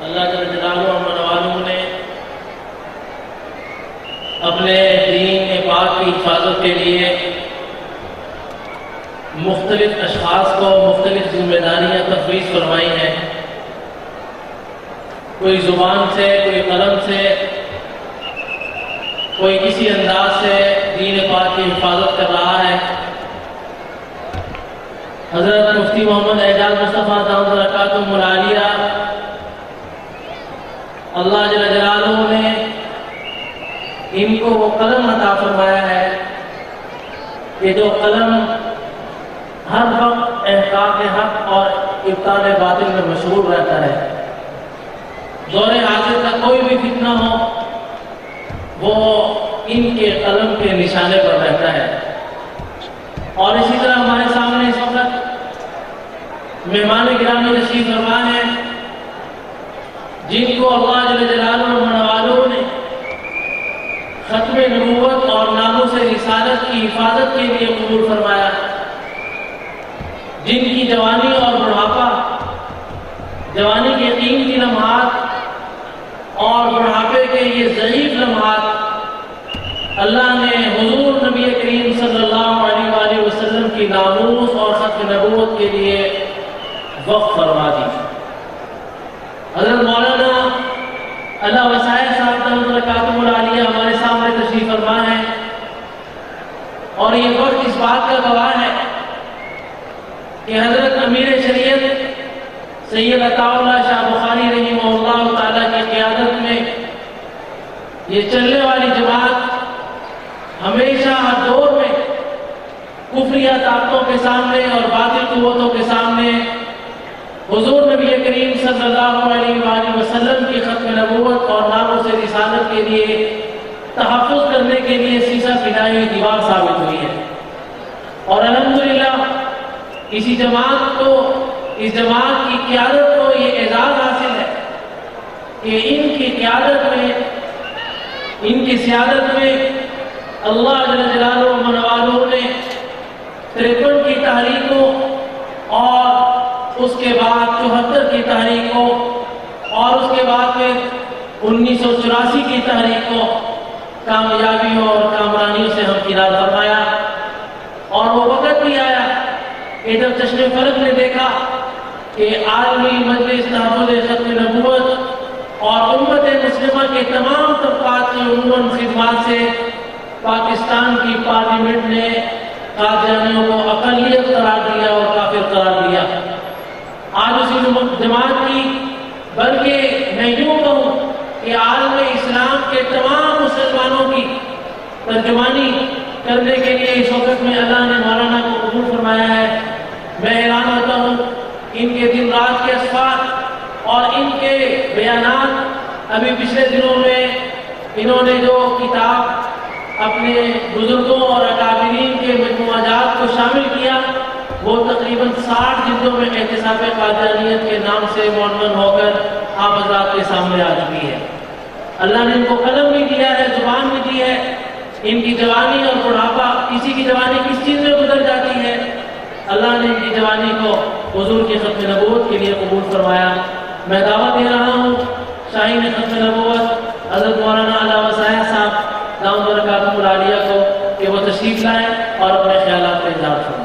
اللہ جل جلالہ و نے اپنے دین پاک کی حفاظت کے لیے مختلف اشخاص کو مختلف ذمہ داریاں تفویض فرمائی ہیں. کوئی زبان سے، کوئی قلم سے، کوئی کسی انداز سے دین پاک کی حفاظت کر رہا ہے. حضرت مفتی محمد اعجاز مصطفیٰ دامت برکاتہم العالیہ اللہ جل جلالہ نے ان کو وہ قلم عطا فرمایا ہے کہ جو قلم ہر وقت احقاق حق اور ابطال باطل میں مشغول رہتا ہے. دور حاضر کا کوئی بھی فتنہ ہو وہ ان کے قلم کے نشانے پر رہتا ہے. اور اسی طرح ہمارے سامنے اس وقت مہمان گرامی تشریف فرما ہیں جن کو اللہ جل جلالہ نے ختم نبوت اور ناموس رسالت کی حفاظت کے لیے قبول فرمایا. جن کی جوانی اور بڑھاپا، جوانی کے قیمتی لمحات اور بڑھاپے کے یہ ضعیف لمحات اللہ نے حضور نبی کریم صلی اللہ علیہ وآلہ وسلم کی ناموس اور ختم نبوت کے لیے وقف فرما دی. حضرت مولانا اللہ وسائل صاحب دامت برکاتہم العالیہ ہمارے سامنے تشریف فرما ہے اور یہ وقت اس بات کا گواہ ہے کہ حضرت امیر شریعت سید عطا اللہ شاہ بخاری رحمہ اللہ تعالیٰ کی قیادت میں یہ چلنے والی جماعت ہمیشہ ہر دور میں کفریہ طاقتوں کے سامنے اور باطل قوتوں کے سامنے حضور نبی کریم صلی اللہ علیہ وآلہ وسلم کی ختم نبوت اور ناموس رسالت کے لیے تحفظ کرنے کے لیے سیسا پھیلائی ہوئی دیوار ثابت ہوئی ہے. اور الحمدللہ اسی جماعت کو، اس جماعت کی قیادت کو یہ اعزاز حاصل ہے کہ ان کی قیادت میں، ان کی سیادت میں اللہ جل جلالہ و منوالہ نے 53 کی تحریکوں اور اس کے بعد 74 کی تحریکوں اور اس کے بعد پھر 1984 کی تحریکوں کامیابیوں اور کامرانیوں سے ہمکنار فرمایا. اور وہ وقت بھی آیا کہ جب چشم فلک نے دیکھا کہ عالمی مجلس تحفظ ختم نبوت اور امت مسلمہ کے تمام طبقات کی عموماً خدمات سے پاکستان کی پارلیمنٹ نے قادیانیوں کو اقلیت قرار دیا اور کافر قرار دیا. آج اسی جماعت کی، بلکہ میں یوں کہوں کہ عالم اسلام کے تمام مسلمانوں کی ترجمانی کرنے کے لیے اس وقت میں اللہ نے مولانا کو قبول فرمایا ہے. میں حیران ہوتا ہوں ان کے دن رات کے اسفار اور ان کے بیانات. ابھی پچھلے دنوں میں انہوں نے جو کتاب اپنے بزرگوں اور اکابرین کے مجموعات کو شامل کیا وہ تقریباً 60 جلدوں میں احتساب قادیانیت کے نام سے معنون ہو کر آپ حضرات کے سامنے آ چکی ہے. اللہ نے ان کو قلم بھی دیا ہے، زبان بھی دی ہے. ان کی جوانی اور بڑھاپا، کسی کی جوانی کس چیز میں گزر جاتی ہے، اللہ نے ان کی جوانی کو حضور کی ختم نبوت کے لیے قبول فرمایا. میں دعوت دے رہا ہوں شاہین ختم نبوت حضرت مولانا اللہ وسائل صاحب دامت برکاتہم العالیہ کو کہ وہ تشریف لائیں اور اپنے خیالات کا اظہار فرمائیں.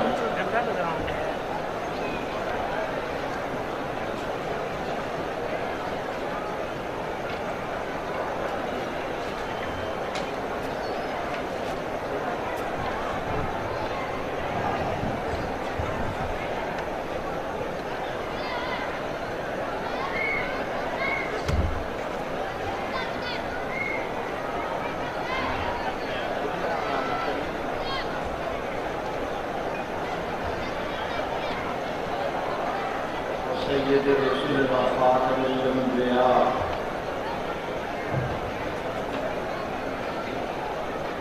سید رسول و خاتم الانبیاء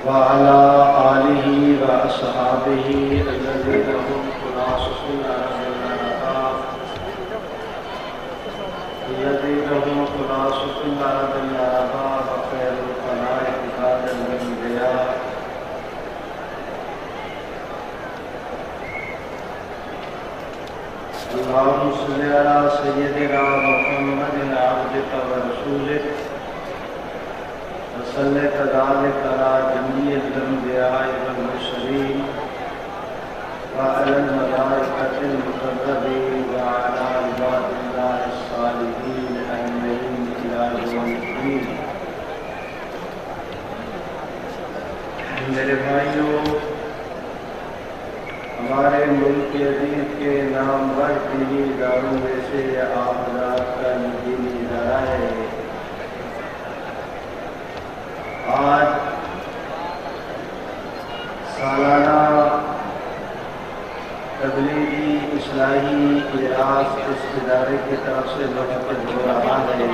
وعلى آلہ و اصحابہ الذین هم خلاصۃ العرب الذین هم خلاصۃ العرب وخیر الخلائق بعد الانبیاء اللهم صل على سيدنا محمد عبدك ورسولك وصل كذلك على جميع الأنبياء والمرسلين وعلى الملائكة المقربين وعلى عباد الله الصالحين أجمعين إلى يوم الدين. میرے بھائیوں، ہمارے ملک عزیز کے نامور دینی اداروں میں سے آپ حضرات کا یہ دینی ادارہ ہے۔ آج سالانہ تبلیغی اصلاحی اجلاس اس ادارے کی طرف سے منعقد ہو رہا ہے۔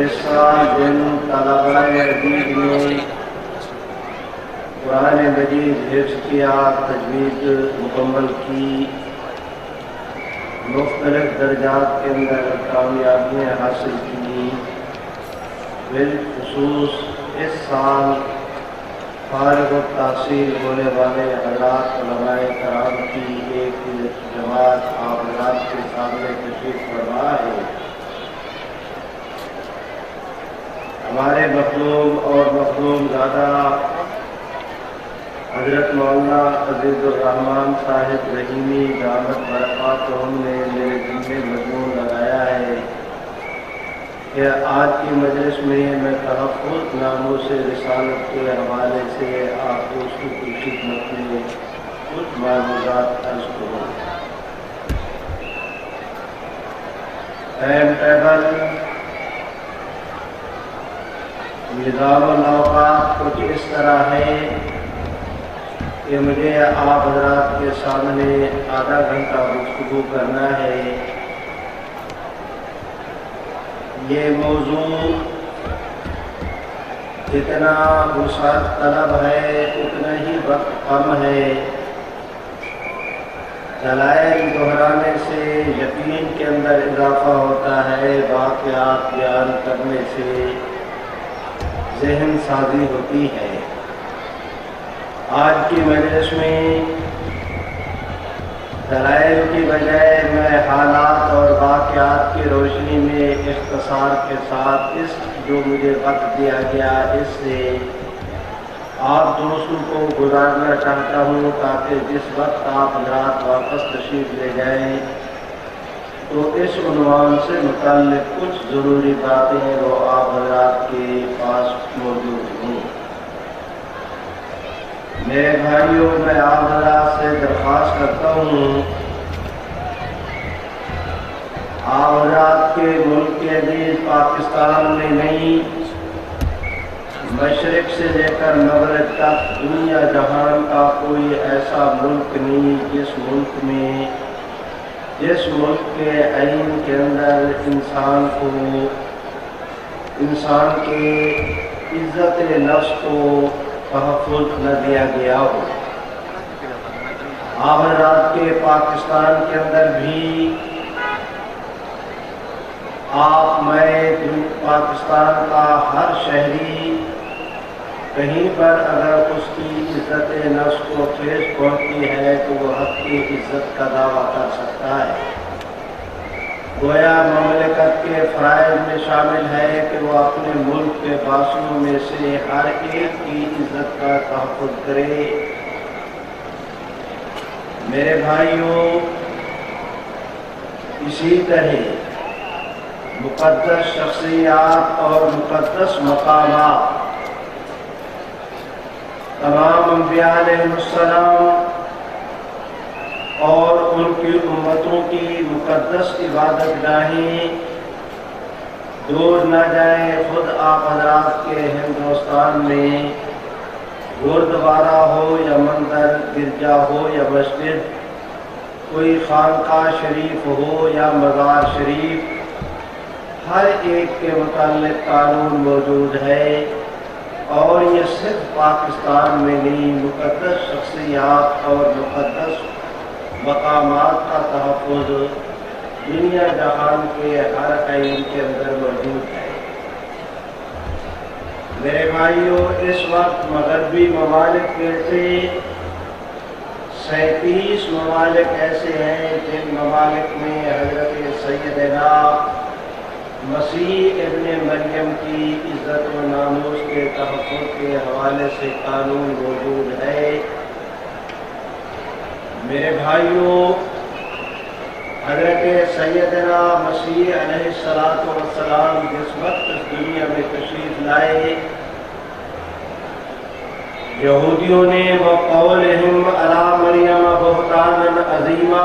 اس سال جن طلباء عزیز نے قرآن مجید حفظ کیا، تجوید مکمل کی، مختلف درجات کے اندر کامیابیاں حاصل کی، بالخصوص اس سال فارغ التحصیل ہونے والے حضرات علماء کرام کی ایک جماعت آپ حضرات کے سامنے تشریف فرما ہے۔ ہمارے مخدوم اور مخدوم زادہ حضرت مولانا عزیز الرحمان صاحب رحیمی دامت برکاتہم نے میرے دل میں مضمون لگایا ہے کہ آج کی مجلس میں تحفظ ناموں سے رسالت کے حوالے سے آپ کو اس کی خدمت میں کچھ معلومات عرض کروں۔ ٹائم ٹیبل، نظام الاوقات کچھ اس طرح ہے کہ مجھے آپ حضرات کے سامنے آدھا گھنٹہ گفتگو کرنا ہے۔ یہ موضوع جتنا وسعت طلب ہے اتنا ہی وقت کم ہے۔ دلائل دہرانے سے یقین کے اندر اضافہ ہوتا ہے، واقعات بیان کرنے سے ذہن سازی ہوتی ہے۔ آج کی مجلس میں دلائل کی بجائے میں حالات اور واقعات کی روشنی میں اختصار کے ساتھ اس جو مجھے وقت دیا گیا اس سے آپ دوستوں کو گزارنا چاہتا ہوں، تاکہ جس وقت آپ حضرات واپس تشریف لے جائیں تو اس عنوان سے متعلق کچھ ضروری باتیں وہ آپ حضرات کے پاس موجود ہوں۔ میرے بھائیوں، میں آپ حضرات سے درخواست کرتا ہوں، آپ حضرات کے ملک کے عزیز پاکستان میں نہیں، مشرق سے لے کر مغرب تک دنیا جہان کا کوئی ایسا ملک نہیں جس ملک کے آئین کے اندر انسان کے عزت نفس کو تحفظ نہ دیا گیا ہو۔ آپ حضرات کے پاکستان کے اندر بھی میں پاکستان کا ہر شہری کہیں پر اگر اس کی عزت نفس کو ٹھیس پہنچتی ہے تو وہ حق کی عزت کا دعویٰ کر سکتا ہے۔ گویا مملکت کے فرائض میں شامل ہے کہ وہ اپنے ملک کے باشندوں میں سے ہر ایک کی عزت کا تحفظ کرے۔ میرے بھائیوں، اسی طرح مقدس شخصیات اور مقدس مقامات تمام انبیاء علیہ السلام اور ان کی امتوں کی مقدس عبادت گاہیں دور نہ جائیں۔ خود آپ حضرات کے ہندوستان میں گردوارہ ہو یا مندر، گرجا ہو یا مسجد، کوئی خانقاہ شریف ہو یا مزار شریف، ہر ایک کے متعلق قانون موجود ہے، اور یہ صرف پاکستان میں نہیں، مقدس شخصیات اور مقدس مقامات کا تحفظ دنیا جہان کے ہر آئین کے اندر موجود ہے۔ میرے بھائیوں، اس وقت مغربی ممالک میں سے 37 ممالک ایسے ہیں جن ممالک میں حضرت سیدنا مسیح ابن مریم کی عزت و ناموس کے تحفظ کے حوالے سے قانون موجود ہے۔ میرے بھائیوں، حضرت سیدنا مسیح علیہ السلام جس وقت اس دنیا میں تشریف لائے، یہودیوں نے وقولہم علی مریم بہتانا عظیما،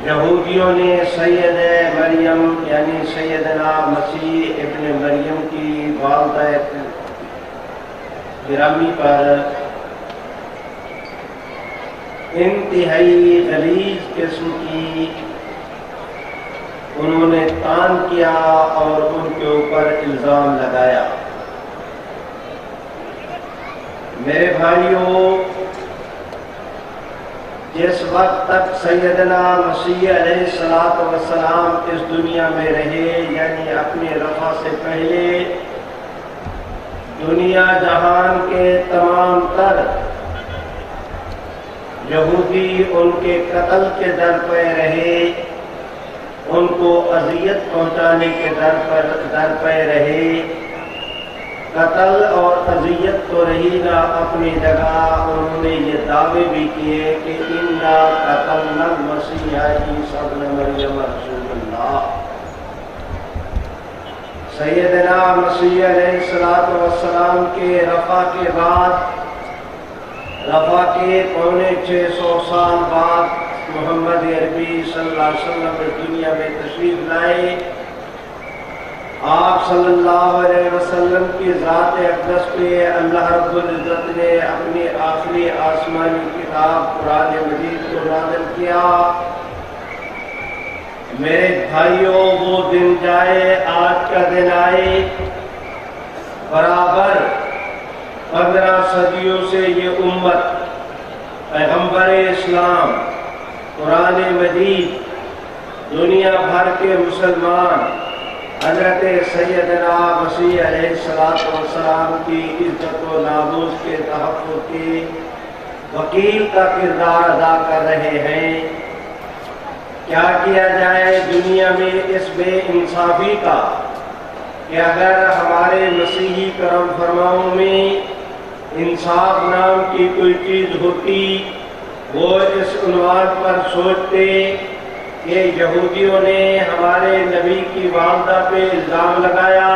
یہودیوں نے سید مریم یعنی سیدنا مسیح ابن مریم کی والدہ گرامی پر انتہائی غلیظ قسم کی انہوں نے طعن کیا اور ان کے اوپر الزام لگایا۔ میرے بھائیوں، جس وقت تک سیدنا مسیح علیہ السلام اس دنیا میں رہے، یعنی اپنے رفع سے پہلے، دنیا جہان کے تمام تر یہودی ان کے قتل کے در پہ رہے، ان کو اذیت پہنچانے کے در پہ رہے۔ قتل اور اذیت تو رہی نہ اپنی جگہ، انہوں نے یہ دعوے بھی کیے کہ انا قتلنا المسیح عیسی ابن مریم رسول اللہ۔ سیدنا مسیح علیہ السلام کے رفع کے بعد، رفع کے 650 سال بعد محمد عربی صلی اللہ علیہ وسلم اس دنیا میں تشریف لائے۔ آپ صلی اللہ علیہ وسلم کی ذات اقدس پہ اللہ رب العزت نے اپنی آخری آسمانی کتاب قرآن مجید کو نازل کیا۔ میرے بھائیوں، وہ دن جائے، آج کا دن آئے، برابر 15 صدیوں سے یہ امت، پیغمبر اسلام، قرآن مجید، دنیا بھر کے مسلمان حضرت سیدنا مسیح علیہ السلام کی عزت و ناموس کے تحفظ کے وکیل کا کردار ادا کر رہے ہیں۔ کیا کیا جائے دنیا میں اس بے انصافی کا کہ اگر ہمارے مسیحی کرم فرماؤں میں انصاف نام کی کوئی چیز ہوتی، وہ اس عنوان پر سوچتے کہ یہودیوں نے ہمارے نبی کی والدہ پہ الزام لگایا،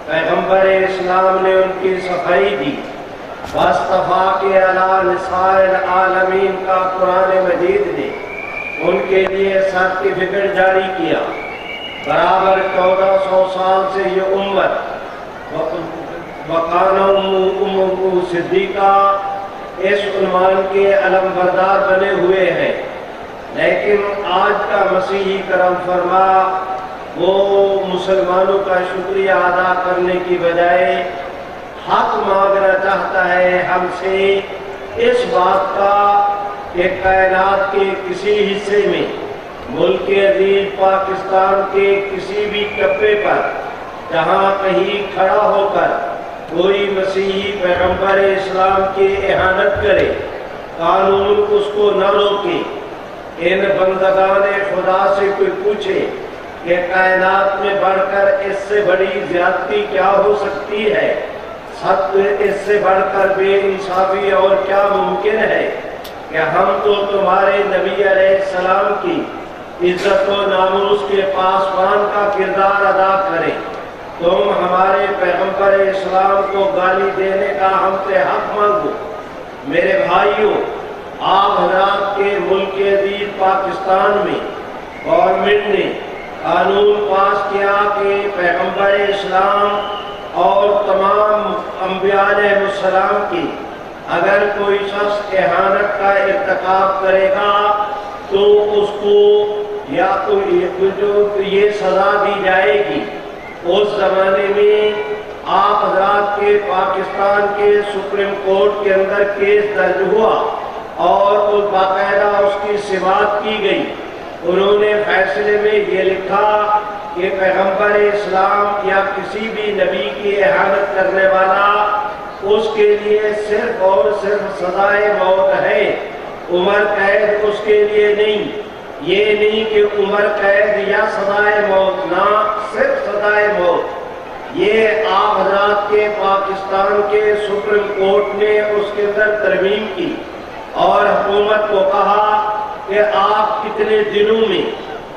پیغمبر اسلام نے ان کی صفائی دی، واصطفاک علی نساء العالمین کا قرآن مجید نے ان کے لیے سرٹیفکیٹ جاری کیا۔ برابر 1400 سال سے یہ امت وقانا ام صدیقہ اس عنوان کے علم بردار بنے ہوئے ہیں، لیکن آج کا مسیحی کرم فرما وہ مسلمانوں کا شکریہ ادا کرنے کی بجائے حق مانگنا چاہتا ہے ہم سے اس بات کا کہ کائنات کے کسی حصے میں، ملک عزیز پاکستان کے کسی بھی ٹپے پر جہاں کہیں کھڑا ہو کر کوئی مسیحی پیغمبر اسلام کی اہانت کرے، قانون اس کو نہ روکے۔ ان بندگان خدا سے کوئی پوچھے کہ کائنات میں بڑھ کر اس سے بڑی زیادتی کیا ہو سکتی ہے، سب اس سے بڑھ کر بے انصافی اور کیا ممکن ہے کہ ہم تو تمہارے نبی علیہ السلام کی عزت و ناموس کے پاسبان کا کردار ادا کریں، تم ہمارے پیغمبر اسلام کو گالی دینے کا ہم سے حق مانگو۔ میرے بھائیوں، آپ حضرات کے ملک عزیز پاکستان میں گورنمنٹ نے قانون پاس کیا کہ پیغمبر اسلام اور تمام انبیاء علیہ السلام کی اگر کوئی شخص اہانت کا ارتکاب کرے گا تو اس کو یا جو یہ سزا دی جائے گی۔ اس زمانے میں آپ حضرات کے پاکستان کے سپریم کورٹ کے اندر کیس درج ہوا اور باقاعدہ اس کی سماعت کی گئی۔ انہوں نے فیصلے میں یہ لکھا کہ پیغمبر اسلام یا کسی بھی نبی کی اہانت کرنے والا اس کے لیے صرف اور صرف سزائے موت ہے، عمر قید اس کے لیے نہیں۔ یہ نہیں کہ عمر قید یا سزائے موت، نہ صرف سزائے موت۔ یہ آپ حضرات کے پاکستان کے سپریم کورٹ نے اس کے اندر ترمیم کی اور حکومت کو کہا کہ آپ کتنے دنوں میں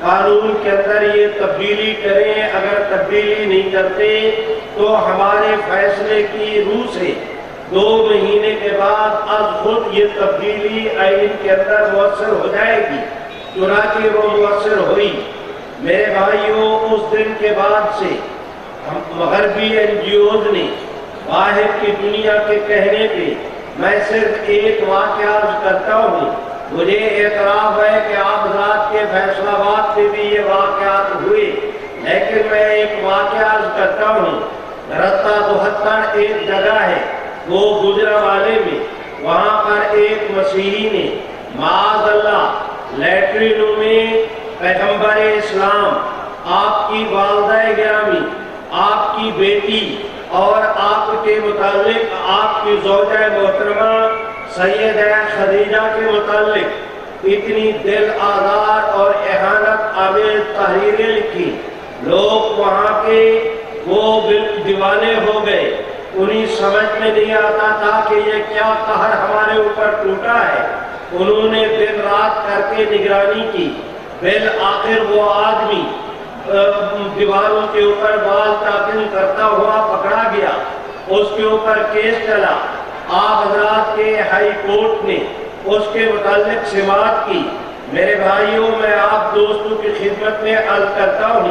قانون کے اندر یہ تبدیلی کریں، اگر تبدیلی نہیں کرتے تو ہمارے فیصلے کی روح سے 2 مہینے کے بعد از خود یہ تبدیلی آئین کے اندر مؤثر ہو جائے گی۔ چنانچہ وہ مؤثر ہوئی۔ میرے بھائیوں، اس دن کے بعد سے مغربی NGOs نے باہر کی دنیا کے کہنے پہ میں صرف ایک واقعہ کرتا ہوں۔ مجھے اعتراف ہے کہ آپ حضرات کے فیصلہ آباد میں بھی یہ واقعات ہوئے، لیکن میں ایک واقعہ کرتا ہوں۔ رتہ 72 ایک جگہ ہے، وہ گجرانوالے میں، وہاں پر ایک مسیحی نے معاذ اللہ لیٹرینوں میں پیغمبر اسلام، آپ کی والدہ گرامی، آپ کی بیٹی اور آپ کے متعلق آپ کی زوجہ محترمہ سیدہ خدیجہ کے متعلق اتنی دل آزار اور اہانت آمیز تحریریں لکھی۔ لوگ وہاں کے وہ دیوانے ہو گئے، انہیں سمجھ میں نہیں آتا تھا کہ یہ کیا قہر ہمارے اوپر ٹوٹا ہے۔ انہوں نے دن رات کر کے نگرانی کی، بالآخر وہ آدمی دیواروں کے اوپر بال تاکن کرتا ہوا پکڑا گیا، اس کے اوپر کیس چلا۔ آپ حضرات کے ہائی کورٹ نے اس کے متعلق سماعت کی۔ میرے بھائیوں، میں آپ دوستوں کی خدمت میں عرض کرتا ہوں،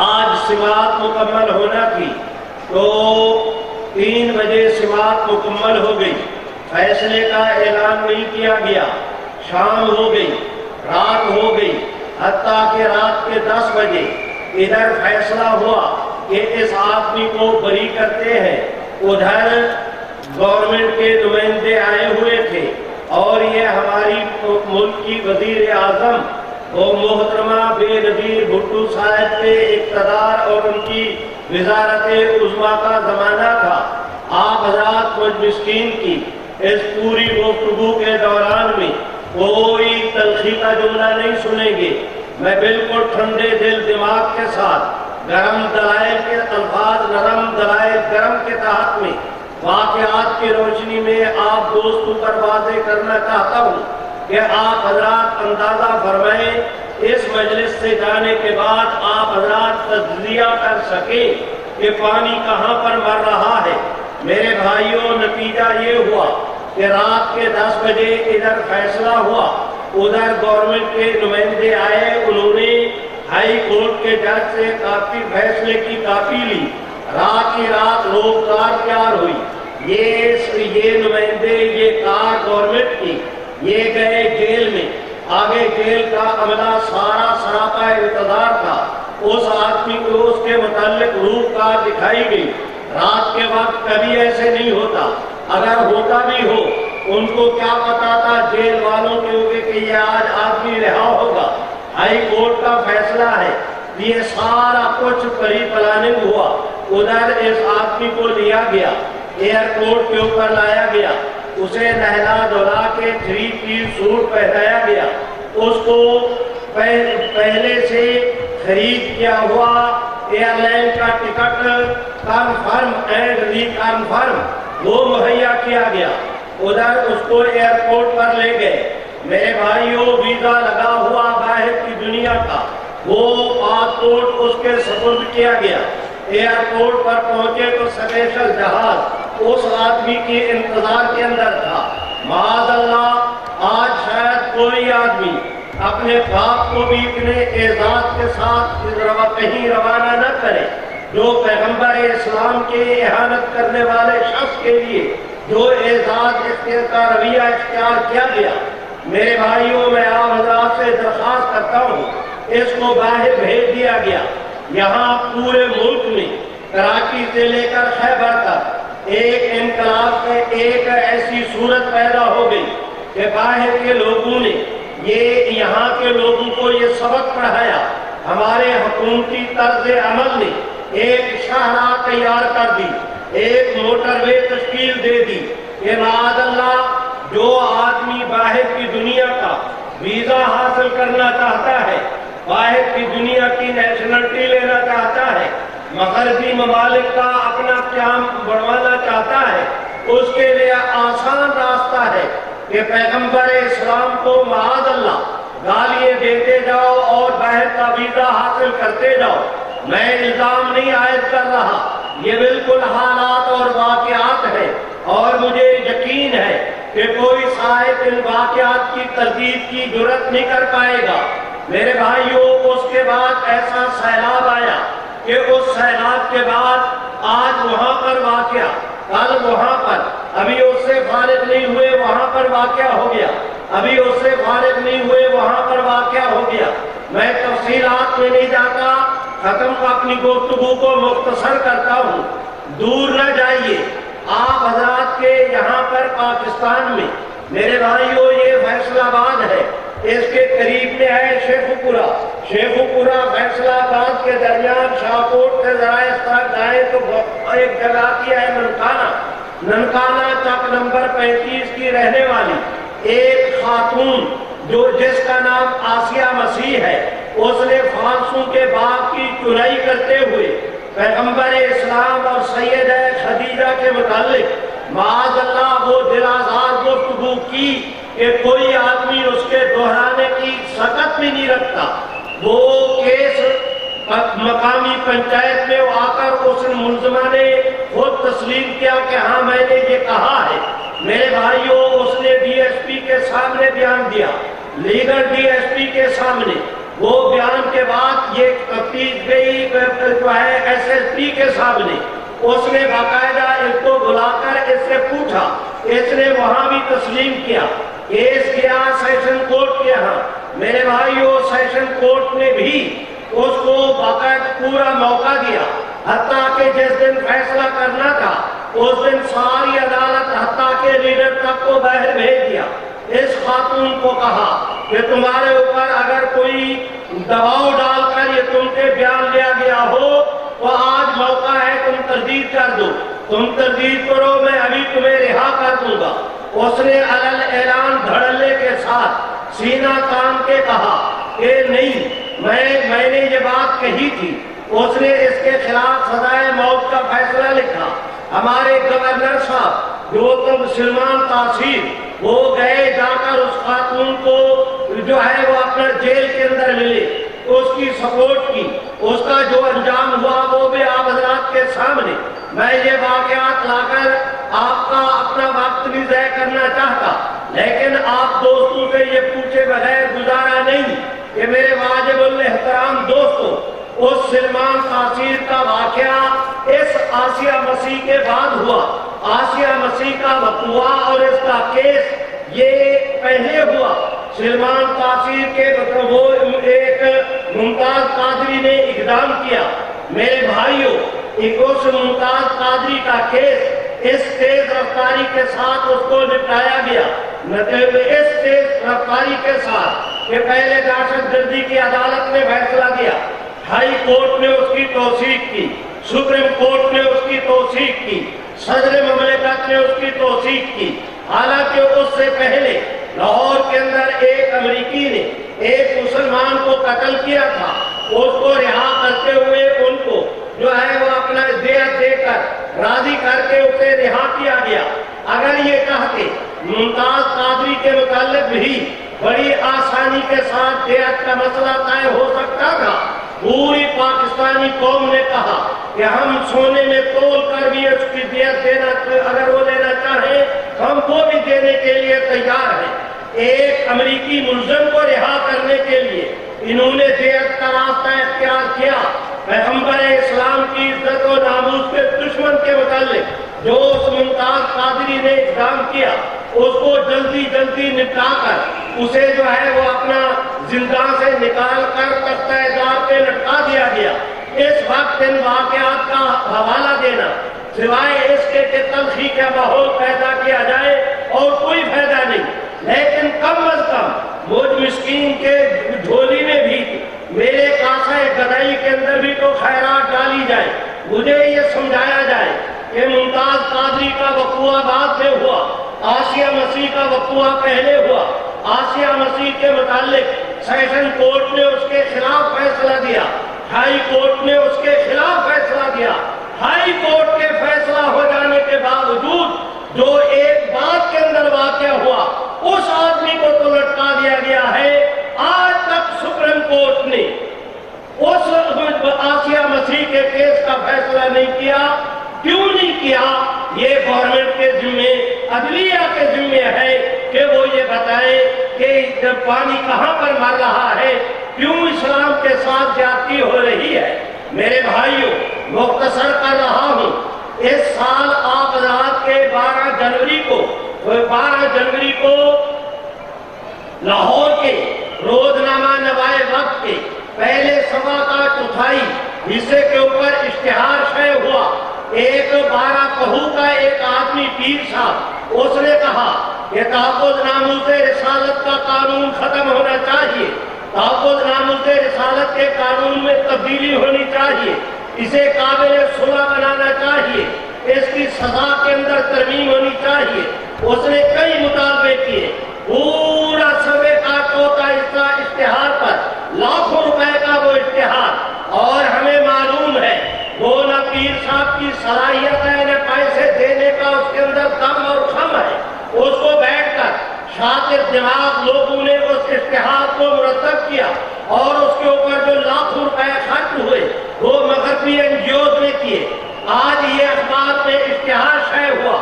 آج سماعت مکمل ہونا تھی تو 3 بجے سماعت مکمل ہو گئی، فیصلے کا اعلان نہیں کیا گیا، شام ہو گئی، رات ہو گئی، حتیٰ کہ رات کے 10 بجے ادھر فیصلہ ہوا کہ اس آدمی کو بری کرتے ہیں، ادھر گورنمنٹ کے نمائندے آئے ہوئے تھے اور یہ ہماری ملک کی وزیر اعظم وہ محترمہ بے نظیر بھٹو صاحب کے اقتدار اور ان کی وزارت عظمیٰ کا زمانہ تھا۔ آپ حضرات مجھ مسکین کی اس پوری گفتگو کے دوران میں کوئی تلخی کا جملہ نہیں سنیں گے۔ میں بالکل ٹھنڈے دل دماغ کے ساتھ گرم دلائل کے الفاظ، نرم دلائل گرم کے تحت میں واقعات کی روشنی میں آپ دوستوں پر واضح کرنا چاہتا ہوں کہ آپ حضرات اندازہ فرمائیں، اس مجلس سے جانے کے بعد آپ حضرات تجزیہ کر سکیں کہ پانی کہاں پر مر رہا ہے۔ میرے بھائیوں، نتیجہ یہ ہوا کہ رات کے 10 بجے ادھر فیصلہ ہوا، ادھر گورنمنٹ کے نمائندے آئے، انہوں نے ہائی کورٹ کے جج سے کافی فیصلے کی کاپی لی، رات کی رات روک کار تیار ہوئی۔ یہ نمائندے، یہ کار گورنمنٹ کی، یہ گئے جیل میں، آگے جیل کا عملہ سارا سراپا انتظار تھا۔ اس آدمی کو اس کے متعلق روک کار دکھائی گئی۔ رات کے وقت کبھی ایسے نہیں ہوتا، اگر ہوتا بھی ہو ان کو کیا پتا تھا جیل والوں کے ہوگے کہ یہ آج آدمی رہا ہوگا، ہائی کورٹ کا فیصلہ ہے۔ یہ سارا کچھ پری پلاننگ ہوا، ادھر اس آدمی کو لیا گیا، ایئرپورٹ کے اوپر لایا گیا، اسے نہلا دھلا کے 3 پیس سوٹ پہنایا گیا، اس کو پہلے سے خرید کیا ہوا ایئر لائن کا ticket confirm and reconfirm وہ مہیا کیا گیا، ادھر اس کو ایئرپورٹ پر لے گئے۔ میرے بھائیوں، ویزا لگا ہوا باہر کی دنیا کا، وہ پاسپورٹ اس کے سپرد کیا گیا۔ ایئرپورٹ پر پہنچے تو اسپیشل جہاز اس آدمی کی انتظار کے اندر تھا۔ معاذ اللہ، آج شاید کوئی آدمی اپنے باپ کو بھی اتنے اعزاز کے ساتھ کہیں روانہ نہ کرے جو پیغمبر اسلام کے اہانت کرنے والے شخص کے لیے جو اعزاز کا رویہ اختیار کیا گیا۔ میرے بھائیوں، میں آپ حضرات سے درخواست کرتا ہوں، اس کو باہر بھیج دیا گیا۔ یہاں پورے ملک میں کراچی سے لے کر خیبر تک ایک انقلاب سے ایک ایسی صورت پیدا ہو گئی کہ باہر کے لوگوں نے یہ یہاں کے لوگوں کو یہ سبق پڑھایا۔ ہمارے حکومتی طرز عمل نے ایک شاہراہ تیار کر دی ایک موٹر وے تشکیل دے دی کہ معاذ اللہ جو آدمی باہر کی دنیا کا ویزا حاصل کرنا چاہتا ہے، باہر کی دنیا کی نیشنلٹی لینا چاہتا ہے، مغربی ممالک کا اپنا قیام بڑھوانا چاہتا ہے، اس کے لیے آسان راستہ ہے کہ پیغمبر اسلام کو معاذ اللہ گالیاں دیتے جاؤ اور باہر کا ویزا حاصل کرتے جاؤ۔ میں الزام نہیں عائد کر رہا، یہ بالکل حالات اور واقعات ہیں، اور مجھے یقین ہے کہ کوئی صاحب ان واقعات کی تردید کی جرات نہیں کر پائے گا۔ میرے بھائیوں، اس کے بعد ایسا سیلاب آیا کہ اس سیلاب کے بعد آج وہاں پر واقعہ، کل وہاں پر، ابھی اس سے فارغ نہیں ہوئے وہاں پر واقعہ ہو گیا، ابھی اس سے فارغ نہیں ہوئے وہاں پر واقعہ ہو گیا۔ میں تفصیلات میں نہیں جاتا، ختم اپنی گفتگو کو مختصر کرتا ہوں۔ دور نہ جائیے، آپ حضرات کے یہاں پر پاکستان میں، میرے بھائیوں، یہ فیصل آباد ہے، اس کے قریب میں ہے شیخو پورہ۔ شیخو پورہ فیصل آباد کے درمیان شاہکوٹ سے ذرا اس طرح جائیں تو ایک جگہ کی ہے ننکانہ۔ ننکانہ چک نمبر 35 کی رہنے والی ایک خاتون جس کا نام آسیہ مسیح ہے، اس نے فالسوں کے باغ کی چرائی کرتے ہوئے پیغمبر اسلام اور سیدہ خدیجہ کے متعلق معاذ اللہ وہ دل آزار گفتگو کی کہ کوئی آدمی اس کے دہرانے کی سکت بھی نہیں رکھتا۔ وہ کیس مقامی پنچایت میں آ کر اس ملزمہ نے خود تسلیم کیا کہ ہاں میں نے یہ کہا ہے۔ میرے بھائیوں، اس نے ڈی ایس پی کے سامنے بیان دیا، لیڈر ڈی ایس پی کے سامنے۔ وہ بیان کے بعد یہ تفتیش گئی جو ہے ایس ایس پی کے سامنے، اس نے باقاعدہ اس کو بلا کر اس سے پوچھا، اس نے وہاں بھی تسلیم کیا، کیس گیا سیشن کورٹ کے ہاں۔ میرے بھائیوں، سیشن کورٹ نے بھی اس کو باقاعدہ پورا موقع دیا، حتیٰ کہ جس دن فیصلہ کرنا تھا اس دن ساری عدالت حتیٰ کہ لیڈر تک کو باہر بھیج دیا۔ اس خاتون کو کہا کہ تمہارے اوپر اگر کوئی دباؤ ڈال کر یہ تم سے بیان لیا گیا ہو تو آج موقع ہے، تم تردید کر دو، تم تردید کرو، میں ابھی تمہیں رہا کر دوں گا۔ اس نے علل اعلان دھڑلے کے ساتھ سینہ تان کے کہا کہ نہیں، میں نے یہ بات کہی تھی۔ اس نے اس کے خلاف سزائے موت کا فیصلہ لکھا۔ ہمارے گورنر صاحب جو تب سلمان تاثیر، وہ گئے جا کر اس خاتون کو جو ہے وہ اپنا جیل کے اندر ملے، اس کی سپورٹ کی، اس کا جو انجام ہوا وہ بھی آپ حضرات کے سامنے۔ میں یہ واقعات لا کر آپ کا اپنا وقت بھی ضائع کرنا چاہتا، لیکن آپ دوستوں سے یہ پوچھے بغیر گزارا نہیں کہ میرے واجب الاحترام دوستوں، اس سلمان تاثیر کا واقعہ اس آسیہ مسیح کے بعد ہوا۔ آسیہ مسیح کا وقوع اور اس کا کیس یہ پہلے ہوا۔ سلمان تاثیر کے وہ ایک ممتاز قادری نے اقدام کیا۔ میرے بھائیوں، اس ممتاز قادری کا کیس اس تیز رفتاری کے ساتھ اس کو نپٹایا گیا، اس تیز رفتاری کے ساتھ کہ پہلے دہشت گردی کی عدالت نے فیصلہ دیا، ہائی کورٹ نے اس کی توثیق کی، سپریم کورٹ نے اس کی توثیق کی، صدر مملکت نے اس کی توثیق کی۔ حالانکہ اس سے پہلے لاہور کے اندر ایک امریکی نے ایک مسلمان کو قتل کیا تھا، اس کو رہا کرتے ہوئے ان کو جو ہے وہ اپنا دیت دے کر راضی کر کے اسے رہا کیا گیا۔ اگر یہ کہتے ممتاز قادری کے متعلق بھی بڑی آسانی کے ساتھ دیت کا مسئلہ طے ہو سکتا تھا، پوری پاکستانی قوم نے کہا کہ ہم سونے میں تول کر بھی اس کی دیت دینا، اگر وہ لینا چاہیں ہم وہ بھی دینے کے لیے تیار ہیں۔ ایک امریکی ملزم کو رہا کرنے کے لیے انہوں نے دیت کا راستہ اختیار کیا۔ پیغمبر اسلام کی عزت و ناموس کے دشمن کے متعلق جو اس ممتاز قادری نے اقدام کیا، اس کو جلدی جلدی نپٹا کر اسے جو ہے وہ اپنا زندان سے نکال کر تختہ دار پہ لٹکا دیا گیا۔ اس وقت ان واقعات کا حوالہ دینا سوائے اس کے کہ تلخی کا ماحول پیدا کیا جائے اور کوئی فائدہ نہیں، لیکن کم از کم مجھ مسکین کے جھولی میں بھی، میرے کاسہ گدائی کے اندر بھی تو خیرات ڈالی جائے، مجھے یہ سمجھایا جائے کہ ممتاز قادری کا وقوع بعد میں ہوا، آسیہ مسیح کا وقوع پہلے ہوا۔ آسیہ مسیح کے متعلق سیشن کورٹ نے اس کے خلاف فیصلہ دیا، ہائی کورٹ نے اس کے خلاف فیصلہ دیا۔ ہائی کورٹ کے فیصلہ ہو جانے کے باوجود جو ایک بات کے اندر واقع ہوا، اس آدمی کو تو لٹکا دیا گیا ہے۔ آج تک سپریم کورٹ نے اس آسیہ مسیح کے کیس کا فیصلہ نہیں کیا۔ کیوں نہیں کیا؟ یہ گورنمنٹ کے ذمے، عدلیہ کے ذمے ہے کہ وہ یہ بتائے کہ پانی کہاں پر مر رہا ہے، کیوں اسلام کے ساتھ زیادتی ہو رہی ہے۔ میرے بھائیوں، مختصر کر رہا ہوں، اس سال آپ رات کے 12 جنوری کو لاہور کے روزنامہ نوائے وقت کے پہلے صفحہ کا چوتھائی حصے کے اوپر اشتہار شائع ہوا۔ ایک 12 پہو کا ایک آدمی پیر صاحب، اس نے کہا کہ تحفظ ناموس رسالت کا قانون ختم ہونا چاہیے، تحفظ ناموس رسالت کے قانون میں تبدیلی ہونی چاہیے، اسے قابل صلح بنانا چاہیے، اس کی سزا کے اندر ترمیم ہونی چاہیے۔ اس نے کئی مطالبے کیے، پورا صفحے کا چوتھا حصہ اشتہار پر، لاکھوں روپے کا وہ اشتہار، اور ہمیں معلوم ہے وہ نہ پیر صاحب کی صلاحیت ہے نہ پیسے دینے کا اس کے اندر دم اور خم ہے۔ اس کو بیٹھ کر شاطر دماغ لوگوں نے اس اشتہار کو مرتب کیا، اور اس کے اوپر جو لاکھوں روپے خرچ ہوئے وہ مغربی این جی اوز نے کیے۔ آج یہ اخبار میں اشتہار شائع ہوا،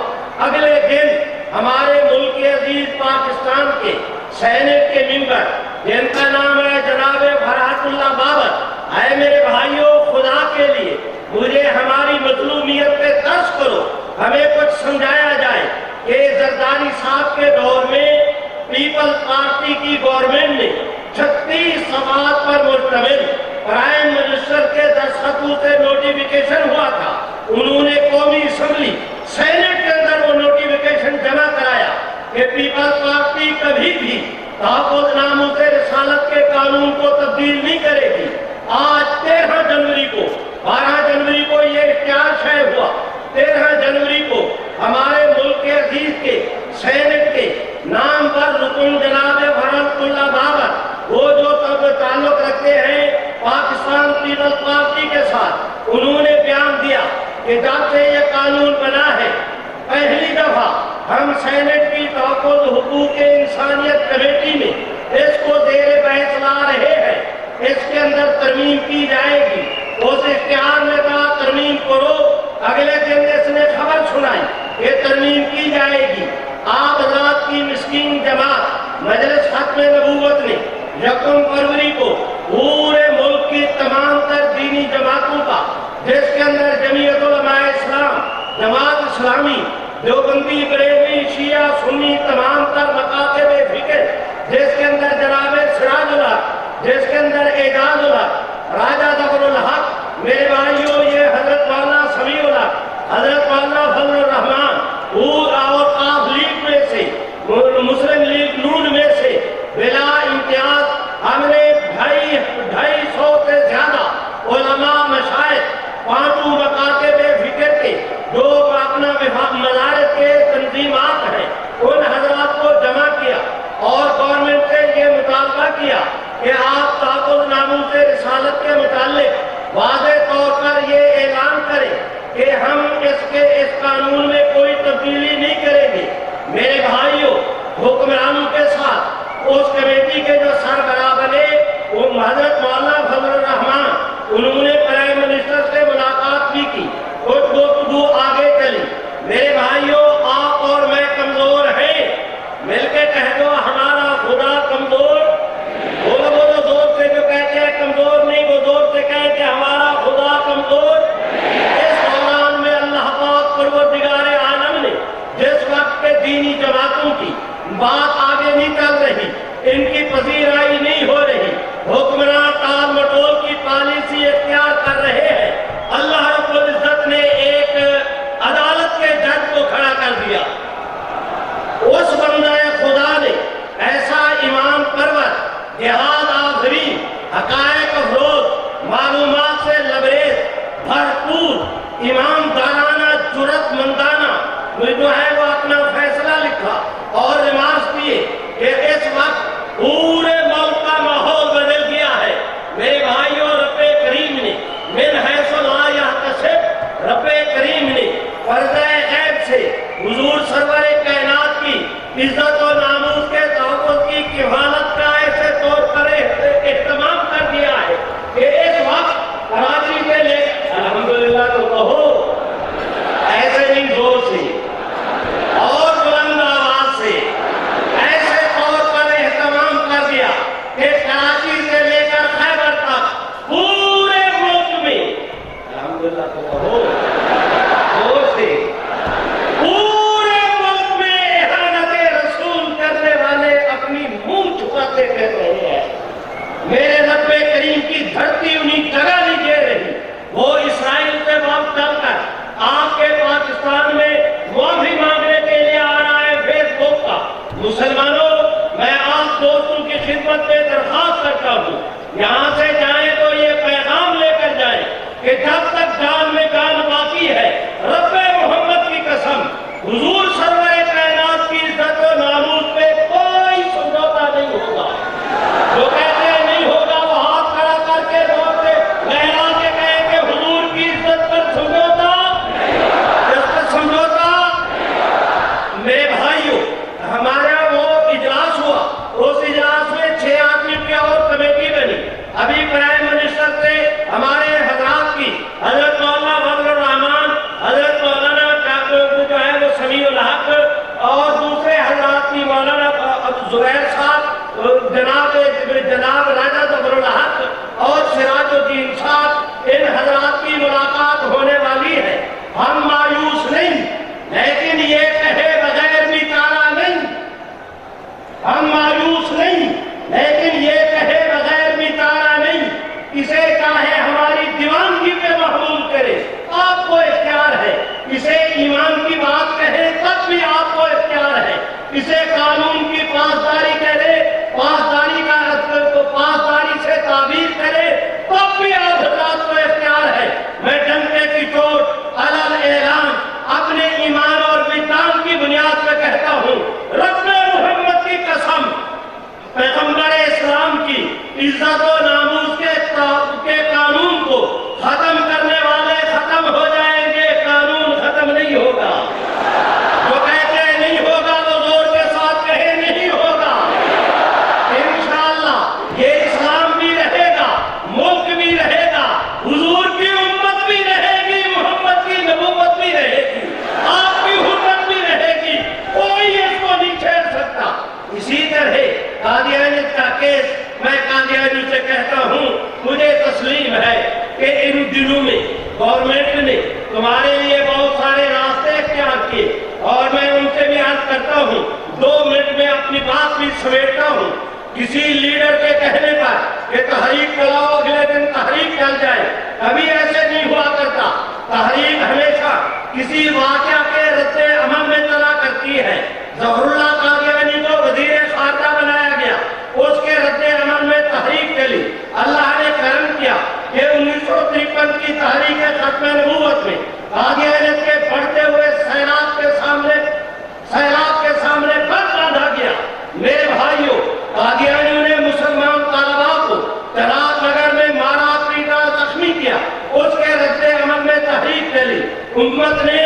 اگلے دن ہمارے ملک عزیز پاکستان کے سینٹ کے ممبر، جن کا نام ہے جناب فرحت اللہ بابر، اے میرے بھائیوں، خدا کے لیے مجھے ہماری مظلومیت پہ ترس کرو، ہمیں کچھ سمجھایا جائے کہ زرداری صاحب کے دور میں پیپلز پارٹی کی گورنمنٹ نے 36 صفحات پر مشتمل پرائم منسٹر کے دستخطوں سے نوٹیفیکیشن ہوا تھا۔ انہوں نے قومی اسمبلی سینٹ کے اندر وہ نوٹیفیکیشن جمع کرایا کہ پیپلز پارٹی کبھی بھی تحفظ ناموس رسالت کے قانون کو تبدیل نہیں کرے گی۔ آج 13 جنوری کو 12 جنوری کو یہ اشتہار شائع ہوا، 13 جنوری کو ہمارے ملک کے عزیز کے سینٹ کے نام پر رکن جناب فرحت اللہ بابر، وہ جو تعلق رکھتے ہیں پاکستان پیپلز پارٹی کے ساتھ، انہوں نے بیان دیا کہ جب سے یہ قانون بنا ہے، پہلی دفعہ ہم سینٹ کی تحفظ حقوق انسانیت کمیٹی میں اس کو زیر بحث لا رہے ہیں، اس کے اندر ترمیم کی جائے گی۔ اس اشتہار نے کہا ترمیم کرو، اگلے دن اس نے خبر سنائی کہ ترمیم کی جائے گی۔ آپ حضرات کی مسکین جماعت مجلس ختم نبوت نے 1 فروری کو پورے ملک کی تمام تر دینی جماعتوں کا، جس کے اندر جمعیت علماء اسلام، جماعت اسلامی، دیوبندی، بریلوی، شیعہ، سنی، تمام تر مکاتب فکر، جس کے اندر جناب سراج الحق، جس کے اندر اعجاز الحق، راجہ ظفر الحق، میرے بھائیوں، یہ حضرت مولانا سمیع الحق، حضرت مولانا فضل الرحمان، اور آپ لیگ میں سے، مسلم لیگ نون میں سے بلا امتیاز ہم نے 250 سے زیادہ علماء، مشائخ، 5 مکاتب فکر کے جو اپنا مدارس کے تنظیمات ہیں، ان حضرات کو جمع کیا اور گورنمنٹ سے یہ مطالبہ کیا کہ آپ تحفظ ناموس رسالت کے متعلق واضح طور پر یہ اعلان کریں کہ ہم اس قانون میں کوئی تبدیلی نہیں کریں گے۔ میرے بھائیوں، حکمرانوں کے ساتھ اس کمیٹی کے جو سربراہ بنے وہ حضرت مولانا فضل الرحمان، انہوں نے پرائم منسٹر سے ملاقات بھی کی، کچھ گفتگو آگے چلی۔ میرے بھائیوں، آپ اور میں کمزور ہیں، مل کے کہہ دو ہمارا خدا کمزور، بولو بولو زور سے، جو کہتے ہیں کمزور نہیں وہ زور سے کہیں کہ ہمارا خدا کمزور۔ اس دوران میں اللہ پاک پروردگار عالم نے جس وقت کے دینی جماعتوں کی بات آگے نہیں چل رہی، ان کی پذیرائی نہیں ہو رہی، حکمران ٹال مٹول کی پالیسی اختیار کر رہے ہیں، اللہ رب العزت نے ایک عدالت کے جج کو کھڑا کر دیا۔ اس بندہ خدا نے ایسا ایمان پرور، جہاد آفرین، حقائق افروز، معلومات سے لبریز، بھرپور، ایماندارانہ جرأت خدمت میں درخواست کرتا ہوں یہاں سے جائیں تو یہ پیغام لے کر جائیں کہ جب تک جان میں جان باقی ہے رب محمد کی قسم حضور سرور کائنات کی عزت و ناموس پہ کوئی سمجھوتا نہیں ہوگا. جو کہتے ہیں نہیں ہوگا وہ ہاتھ کھڑا کر کے زور سے لہرا کے کہیں کہ حضور کی عزت پر سمجھوتا جس پر سمجھوتا. میرے بھائیوں ہمارا وہ اجلاس ہوا اس اجلاس میں 6 آدمی کی اور کمیٹی بنی. ابھی پرائم منسٹر سے ہمارے حضرات کی حضرت مولانا فضل الرحمان حضرت مولانا جو ہے وہ سمیع الحق اور دوسرے حضرات کی مولانا زبیر صاحب جناب راجہ ظفر الحق اور سراج الدین صاحب ان حضرات کی ملاقات ہونے والی ہے. ہم مایوس نہیں لیکن یہ کہے بغیر بھی تارا نہیں. ہم مایوس نہیں لیکن یہ کہے بغیر بھی تارا نہیں. اسے چاہے ہماری دیوانگی پہ محمول کرے آپ کو اختیار ہے. اسے ایمان کی بات کہے تب بھی آپ کو اختیار ہے. اسے قانون کی پاسداری کرے پاسداری کا پاسداری سے تعبیر کرے تب بھی آپ حضرات کو اختیار ہے. میں ڈنکے کی چوٹ علل اعلان اپنے ایمان اور وجدان کی بنیاد پہ کہتا ہوں رب محمد کی قسم پیغمبر اسلام کی عزت و ناموس کے قانون کو ختم کرنے والے ختم ہو جائیں گے. قانون ختم نہیں ہوگا. جو کہتے ہیں نہیں ہوگا وہ زور کے ساتھ کہے نہیں ہوگا. انشاءاللہ یہ اسلام بھی رہے گا ملک بھی رہے گا حضور کی امت بھی رہے گی محمد کی نبوت بھی رہے گی آپ کی حرمت بھی رہے گی. کوئی اس کو نہیں چھیڑ سکتا. اسی طرح قادیانیت کا کیس میں قادیانیوں سے کہتا ہوں مجھے تسلیم ہے کہ ان دنوں میں گورنمنٹ نے تمہارے لیے بہت سارے راستے اختیار کیے اور میں ان سے بھی عرض کرتا ہوں 2 منٹ میں اپنی بات بھی سمیٹتا ہوں. کسی لیڈر کے کہنے پر کہ تحریک چلاؤ اگلے دن تحریک چل جائے کبھی ایسے نہیں ہوا کرتا. تحریک ہمیشہ کسی واقعہ کے رد عمل میں چلا کرتی ہے. ظفر اللہ قادیانی کو وزیر خارجہ بنایا گیا اس کے رد عمل میں تحریک چلی. اللہ نے کرم کیا کہ 1953 کی تحریک ختم نبوت میں قادیانیت کے بڑھتے ہوئے سیلاب کے سامنے بند باندھا گیا. میرے بھائیوں قادیانیوں نے مسلمان طلباء کو چراغ نگر میں مارا پیٹا زخمی کیا. اس کے رد عمل میں تحریک چلی. امت نے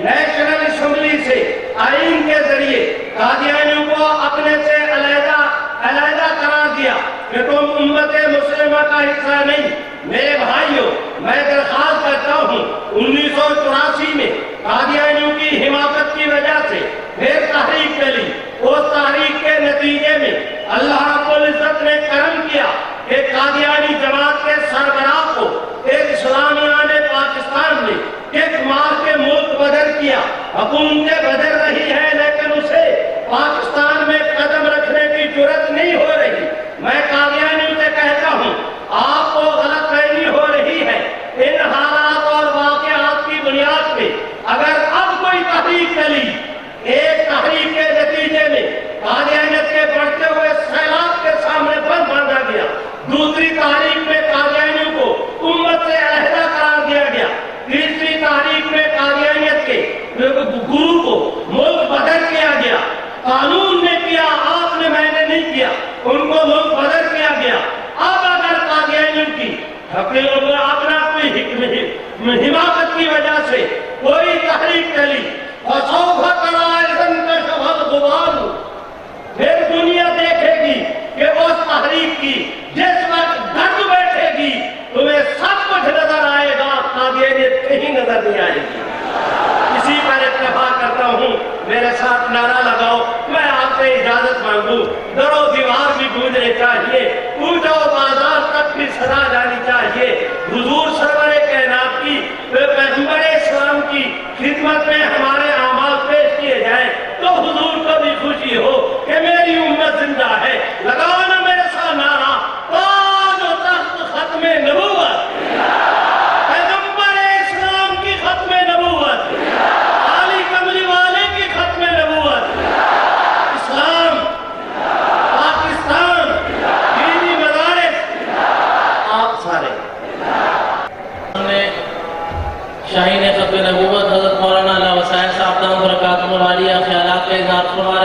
نیشنل اسمبلی سے آئین کے ذریعے قادیانیوں کو اپنے سے علیحدہ قرار دیا کہ تم امت مسلمہ کا حصہ نہیں. میرے بھائیوں میں درخواست کرتا ہوں 1984 میں قادیانیوں کی حماقت کی وجہ سے پھر تحریک چلی. اس تحریک کے نتیجے میں اللہ رب العزت نے کرم کیا کہ قادیانی جماعت کے سربراہ کو ایک اسلامیہ نے پاکستان میں ایک مار کے ملک بدر کیا. حکومت بدر رہی ہے لیکن اسے پاکستان میں قدم رکھنے کی جرت نہیں ہو رہی. میں قادیانیوں سے کہتا ہوں آپ کو غلط فہمی ہو رہی ہے. ان حالات اور واقعات کی بنیاد پہ اگر اب کوئی تحریک چلی ایک تحریک کے نتیجے میں قادیانیت کے بڑھتے ہوئے سیلاب کے سامنے بند باندھا گیا. دوسری تحریک میں قادیانیوں کو امت سے علیحدہ قرار دیا گیا. تیسری تحریک میں قادیانیت کے گرو کو ملک بدر کیا گیا. قانون نے کیا آپ نے میں نے نہیں کیا ان کو ملک بدر کیا گیا. اب اگر قادیانیوں کی اپنا کوئی حماقت کی وجہ سے کوئی تحریک چلی پھر دنیا دیکھے گی کہ اس تحریک کی جس وقت درد بیٹھے گی تمہیں سب کچھ نظر آئے گا قادیانیت کہیں نظر نہیں آئے گی. اسی پر اتفاق کرتا ہوں میرے ساتھ نعرہ لگاؤ. میں آپ سے اجازت مانگوں در و دیوار بھی گونجنے چاہیے کوچہ و بازار تک بھی صدا جانی چاہیے. حضور سرور کائنات کی پیغمبر اسلام کی خدمت میں ہمارے اعمال پیش کیے جائیں تو حضور کو بھی خوشی ہو کہ میری امت زندہ ہے. لگاؤ نا میرے ساتھ نعرہ تاج و تخت ختم نبوت پیغمبر اسلام کی ختم نبوت علی کملی والے کی ختم نبوت اسلام پاکستان شاہین خط نبوت حضرت مولانا علیہ وسائل صاحب دامت برکاتہم العالیہ خیالات کا اظہار فرما رہے ہیں۔